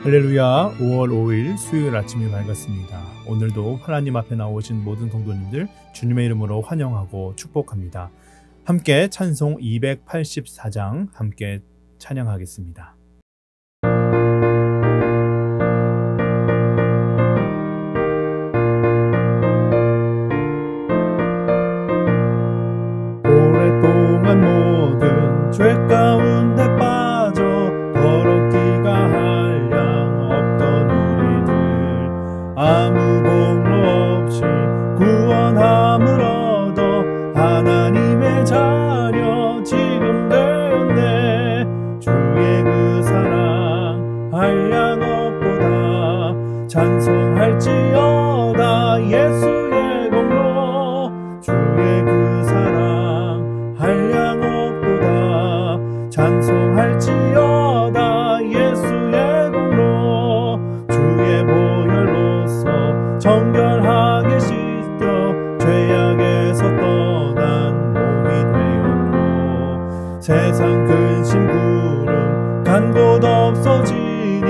할렐루야. 5월 5일 수요일 아침이 밝았습니다. 오늘도 하나님 앞에 나오신 모든 성도님들 주님의 이름으로 환영하고 축복합니다. 함께 찬송 284장 함께 찬양하겠습니다. 오랫동안 모든 죄 가운데 빠져 더럽기가 한량 없던 우리들 아무 공로 없이 구원함을 얻어 하나님의 자녀 지금 되었네. 주의 그 사랑 한량 없도다. 찬송할지어다 예수의 공로. 주의 그 사랑 한량 없도다. 찬송할지어다 예수의 공로. 주의 보혈로서 정결하게 씻겨 죄악에서 떠난 몸이 되었고 세상 근심 구름 간 곳 없어지니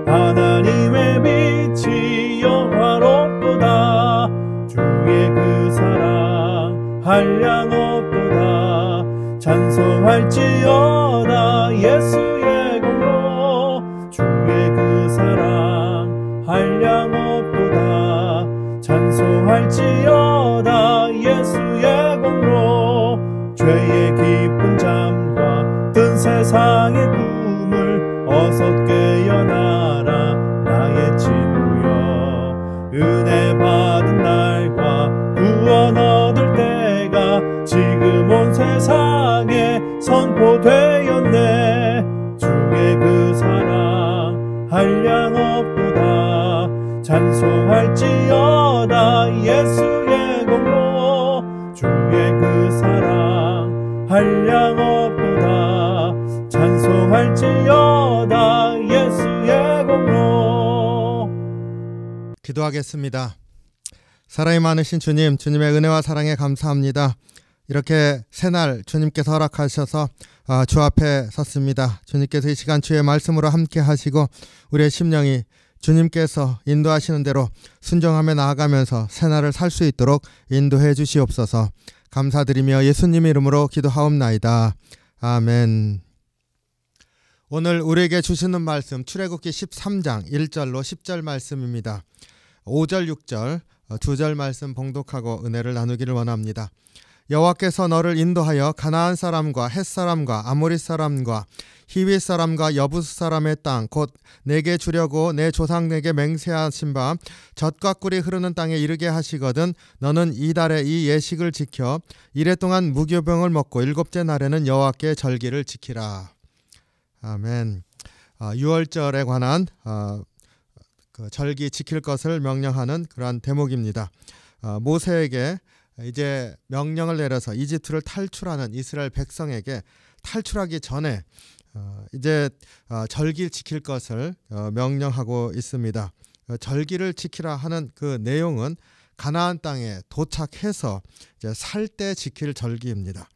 하나님의 빛이 영화롭도다. 주의 그 사랑 한량 없도다. 찬송할지어다 예수의 공로. 주의 그 사랑 한량 없도다. 찬송할지어다 예수의 공로. 죄의 깊은 잠과 뜬 세상의 꿈을 어서 깨어나라 나의 친구여. 은혜 받은 날과 구원 얻을 때가 지금 온 세상에 선포되었네. 주의 그 사랑 한량 없도다. 찬송할지어다 예수의 공로. 주의 그 사랑 한량 없도다. 찬송할지어다 예수의 공로. 기도하겠습니다. 사랑이 많으신 주님, 주님의 은혜와 사랑에 감사합니다. 이렇게 새날 주님께서 허락하셔서 주 앞에 섰습니다. 주님께서 이 시간 주의 말씀으로 함께 하시고 우리의 심령이 주님께서 인도하시는 대로 순종하며 나아가면서 새날을 살 수 있도록 인도해 주시옵소서. 감사드리며 예수님 이름으로 기도하옵나이다. 아멘. 오늘 우리에게 주시는 말씀 출애굽기 13장 1절로 10절 말씀입니다. 5절 6절 두 절 말씀 봉독하고 은혜를 나누기를 원합니다. 여호와께서 너를 인도하여 가나안 사람과 헷 사람과 아모리 사람과 히위 사람과 여부스 사람의 땅 곧 내게 주려고 내 조상에게 맹세하신 바 젖과 꿀이 흐르는 땅에 이르게 하시거든 너는 이달에 이 예식을 지켜 이래 동안 무교병을 먹고 일곱째 날에는 여호와께 절기를 지키라. 아멘. 6월절에 관한 그 절기 지킬 것을 명령하는 그러한 대목입니다. 모세에게 이제 명령을 내려서 이집트를 탈출하는 이스라엘 백성에게 탈출하기 전에 이제 절기를 지킬 것을 명령하고 있습니다. 절기를 지키라 하는 그 내용은 가나안 땅에 도착해서 이제 살 때 지킬 절기입니다.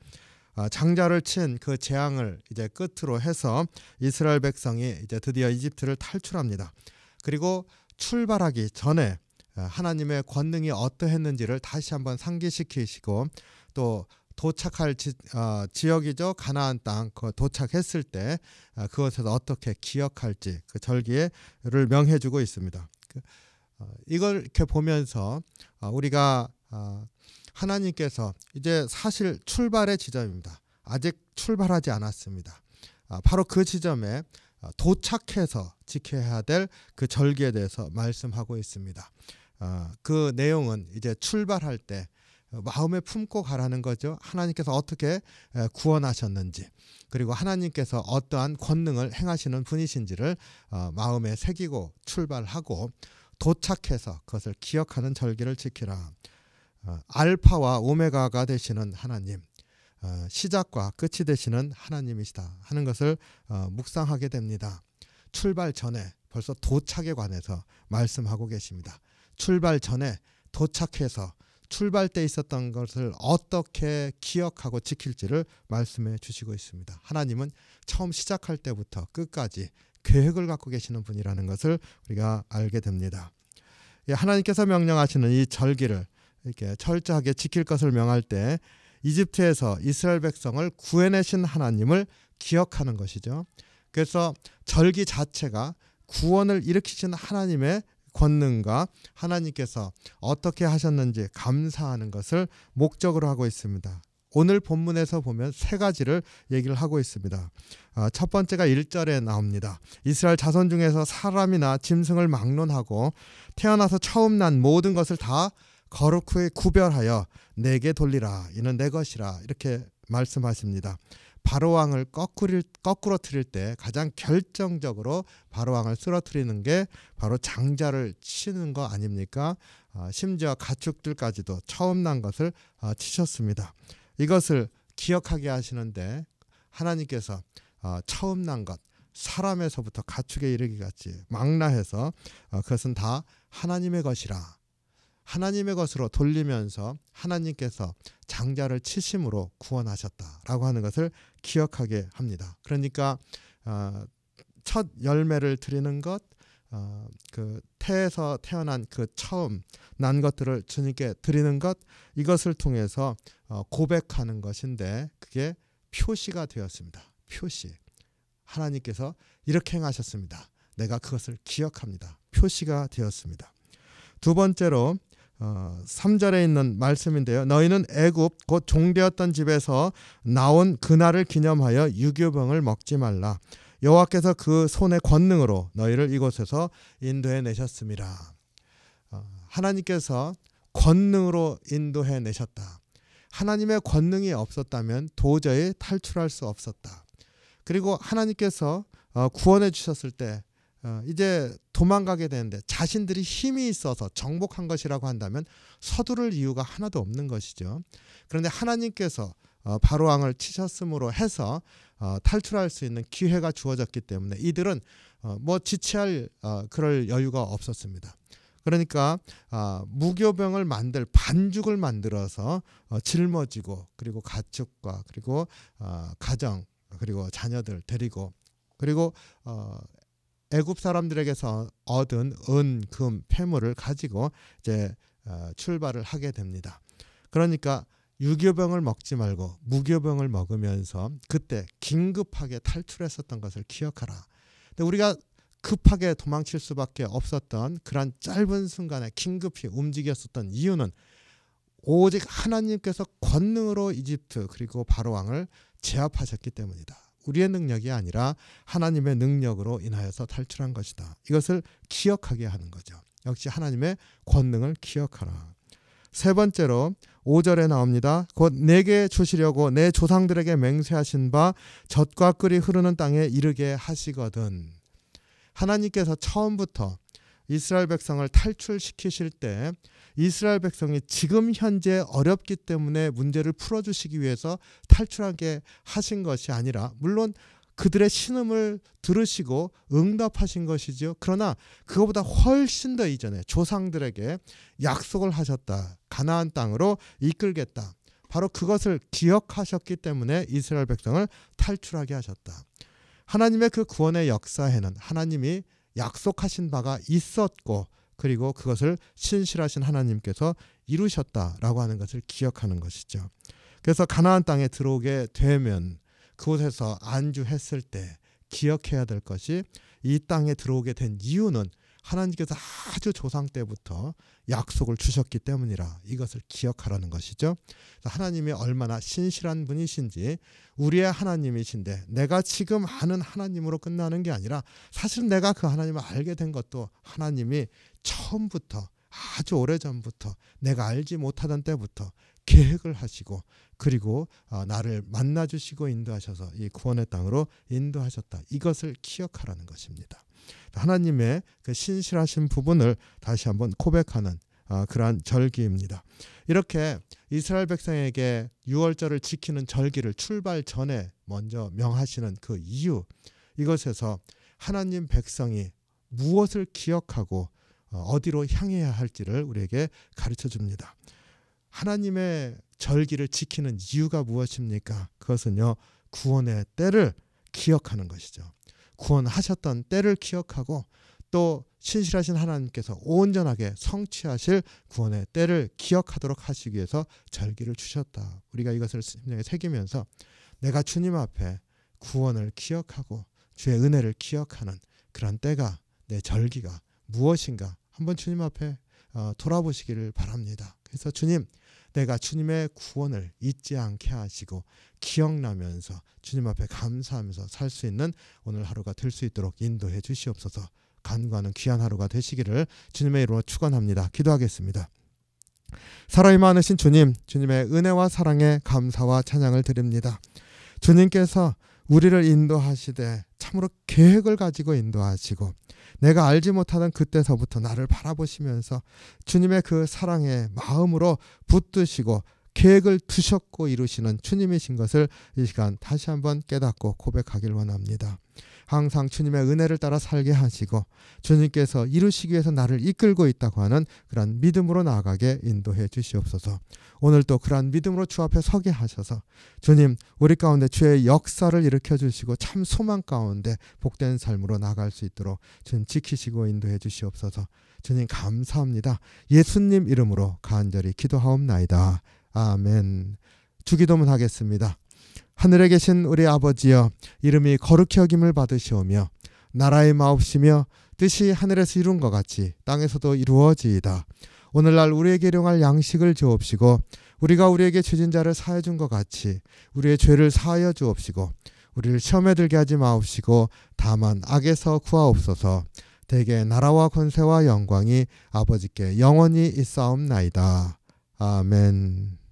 장자를 친 그 재앙을 이제 끝으로 해서 이스라엘 백성이 이제 드디어 이집트를 탈출합니다. 그리고 출발하기 전에 하나님의 권능이 어떠했는지를 다시 한번 상기시키시고 또 도착할 지역이죠. 가나안 땅 도착했을 때 그것에서 어떻게 기억할지 그 절기를 명해주고 있습니다. 이걸 이렇게 보면서 우리가 하나님께서 이제 사실 출발의 지점입니다. 아직 출발하지 않았습니다. 바로 그 지점에 도착해서 지켜야 될 그 절기에 대해서 말씀하고 있습니다. 그 내용은 이제 출발할 때 마음에 품고 가라는 거죠. 하나님께서 어떻게 구원하셨는지 그리고 하나님께서 어떠한 권능을 행하시는 분이신지를 마음에 새기고 출발하고 도착해서 그것을 기억하는 절기를 지키라. 알파와 오메가가 되시는 하나님, 시작과 끝이 되시는 하나님이시다 하는 것을 묵상하게 됩니다. 출발 전에 벌써 도착에 관해서 말씀하고 계십니다. 출발 전에 도착해서 출발 때 있었던 것을 어떻게 기억하고 지킬지를 말씀해 주시고 있습니다. 하나님은 처음 시작할 때부터 끝까지 계획을 갖고 계시는 분이라는 것을 우리가 알게 됩니다. 하나님께서 명령하시는 이 절기를 이렇게 철저하게 지킬 것을 명할 때 이집트에서 이스라엘 백성을 구해내신 하나님을 기억하는 것이죠. 그래서 절기 자체가 구원을 일으키신 하나님의 권능과 하나님께서 어떻게 하셨는지 감사하는 것을 목적으로 하고 있습니다. 오늘 본문에서 보면 세 가지를 얘기를 하고 있습니다. 첫 번째가 1절에 나옵니다. 이스라엘 자손 중에서 사람이나 짐승을 막론하고 태어나서 처음 난 모든 것을 다 거룩히 구별하여 내게 돌리라. 이는 내 것이라. 이렇게 말씀하십니다. 바로왕을 거꾸로 틀릴 때 가장 결정적으로 바로왕을 쓰러뜨리는 게 바로 장자를 치는 거 아닙니까? 심지어 가축들까지도 처음 난 것을 치셨습니다. 이것을 기억하게 하시는데 하나님께서 처음 난 것, 사람에서부터 가축에 이르기까지 망라해서 그것은 다 하나님의 것이라. 하나님의 것으로 돌리면서 하나님께서 장자를 치심으로 구원하셨다라고 하는 것을 기억하게 합니다. 그러니까 첫 열매를 드리는 것, 그 태에서 태어난 그 처음 난 것들을 주님께 드리는 것, 이것을 통해서 고백하는 것인데 그게 표시가 되었습니다. 표시. 하나님께서 이렇게 행하셨습니다. 내가 그것을 기억합니다. 표시가 되었습니다. 두 번째로 3절에 있는 말씀인데요. 너희는 애굽 곧 종되었던 집에서 나온 그날을 기념하여 유교병을 먹지 말라. 여호와께서 그 손의 권능으로 너희를 이곳에서 인도해 내셨습니다. 하나님께서 권능으로 인도해 내셨다. 하나님의 권능이 없었다면 도저히 탈출할 수 없었다. 그리고 하나님께서 구원해 주셨을 때 이제 도망가게 되는데 자신들이 힘이 있어서 정복한 것이라고 한다면 서두를 이유가 하나도 없는 것이죠. 그런데 하나님께서 바로왕을 치셨음으로 해서 탈출할 수 있는 기회가 주어졌기 때문에 이들은 뭐 지체할 그럴 여유가 없었습니다. 그러니까 무교병을 만들 반죽을 만들어서 짊어지고 그리고 가축과 그리고 가정 그리고 자녀들 데리고 그리고 애굽 사람들에게서 얻은 은, 금, 폐물을 가지고 이제 출발을 하게 됩니다. 그러니까 유교병을 먹지 말고 무교병을 먹으면서 그때 긴급하게 탈출했었던 것을 기억하라. 근데 우리가 급하게 도망칠 수밖에 없었던 그런 짧은 순간에 긴급히 움직였었던 이유는 오직 하나님께서 권능으로 이집트 그리고 바로왕을 제압하셨기 때문이다. 우리의 능력이 아니라 하나님의 능력으로 인하여서 탈출한 것이다. 이것을 기억하게 하는 거죠. 역시 하나님의 권능을 기억하라. 세 번째로 5절에 나옵니다. 곧 내게 주시려고 내 조상들에게 맹세하신 바 젖과 꿀이 흐르는 땅에 이르게 하시거든. 하나님께서 처음부터 이스라엘 백성을 탈출시키실 때 이스라엘 백성이 지금 현재 어렵기 때문에 문제를 풀어주시기 위해서 탈출하게 하신 것이 아니라 물론 그들의 신음을 들으시고 응답하신 것이죠. 그러나 그것보다 훨씬 더 이전에 조상들에게 약속을 하셨다. 가나안 땅으로 이끌겠다. 바로 그것을 기억하셨기 때문에 이스라엘 백성을 탈출하게 하셨다. 하나님의 그 구원의 역사에는 하나님이 약속하신 바가 있었고 그리고 그것을 신실하신 하나님께서 이루셨다라고 하는 것을 기억하는 것이죠. 그래서 가나안 땅에 들어오게 되면 그곳에서 안주했을 때 기억해야 될 것이 이 땅에 들어오게 된 이유는 하나님께서 아주 조상 때부터 약속을 주셨기 때문이라 이것을 기억하라는 것이죠. 하나님이 얼마나 신실한 분이신지 우리의 하나님이신데 내가 지금 아는 하나님으로 끝나는 게 아니라 사실 내가 그 하나님을 알게 된 것도 하나님이 처음부터 아주 오래전부터 내가 알지 못하던 때부터 계획을 하시고 그리고 나를 만나주시고 인도하셔서 이 구원의 땅으로 인도하셨다. 이것을 기억하라는 것입니다. 하나님의 그 신실하신 부분을 다시 한번 고백하는 그러한 절기입니다. 이렇게 이스라엘 백성에게 유월절을 지키는 절기를 출발 전에 먼저 명하시는 그 이유, 이것에서 하나님 백성이 무엇을 기억하고 어디로 향해야 할지를 우리에게 가르쳐 줍니다. 하나님의 절기를 지키는 이유가 무엇입니까? 그것은요, 구원의 때를 기억하는 것이죠. 구원하셨던 때를 기억하고 또 신실하신 하나님께서 온전하게 성취하실 구원의 때를 기억하도록 하시기 위해서 절기를 주셨다. 우리가 이것을 심령에 새기면서 내가 주님 앞에 구원을 기억하고 주의 은혜를 기억하는 그런 때가, 내 절기가 무엇인가 한번 주님 앞에 돌아보시기를 바랍니다. 그래서 주님, 내가 주님의 구원을 잊지 않게 하시고 기억나면서 주님 앞에 감사하면서 살 수 있는 오늘 하루가 될 수 있도록 인도해 주시옵소서. 간구하는 귀한 하루가 되시기를 주님의 이름으로 축원합니다. 기도하겠습니다. 사랑이 많으신 주님, 주님의 은혜와 사랑에 감사와 찬양을 드립니다. 주님께서 우리를 인도하시되 참으로 계획을 가지고 인도하시고 내가 알지 못하던 그때서부터 나를 바라보시면서 주님의 그 사랑의 마음으로 붙드시고 계획을 두셨고 이루시는 주님이신 것을 이 시간 다시 한번 깨닫고 고백하길 원합니다. 항상 주님의 은혜를 따라 살게 하시고 주님께서 이루시기 위해서 나를 이끌고 있다고 하는 그러한 믿음으로 나아가게 인도해 주시옵소서. 오늘도 그러한 믿음으로 주 앞에 서게 하셔서 주님, 우리 가운데 주의 역사를 일으켜 주시고 참 소망 가운데 복된 삶으로 나아갈 수 있도록 주님 지키시고 인도해 주시옵소서. 주님 감사합니다. 예수님 이름으로 간절히 기도하옵나이다. 아멘. 주기도문 하겠습니다. 하늘에 계신 우리 아버지여, 이름이 거룩히 여김을 받으시오며 나라의 마옵시며 뜻이 하늘에서 이룬 것 같이 땅에서도 이루어지이다. 오늘날 우리에게 일용할 양식을 주옵시고 우리가 우리에게 죄진 자를 사하여 준 것 같이 우리의 죄를 사하여 주옵시고 우리를 시험에 들게 하지 마옵시고 다만 악에서 구하옵소서. 대개 나라와 권세와 영광이 아버지께 영원히 있사옵나이다. 아멘.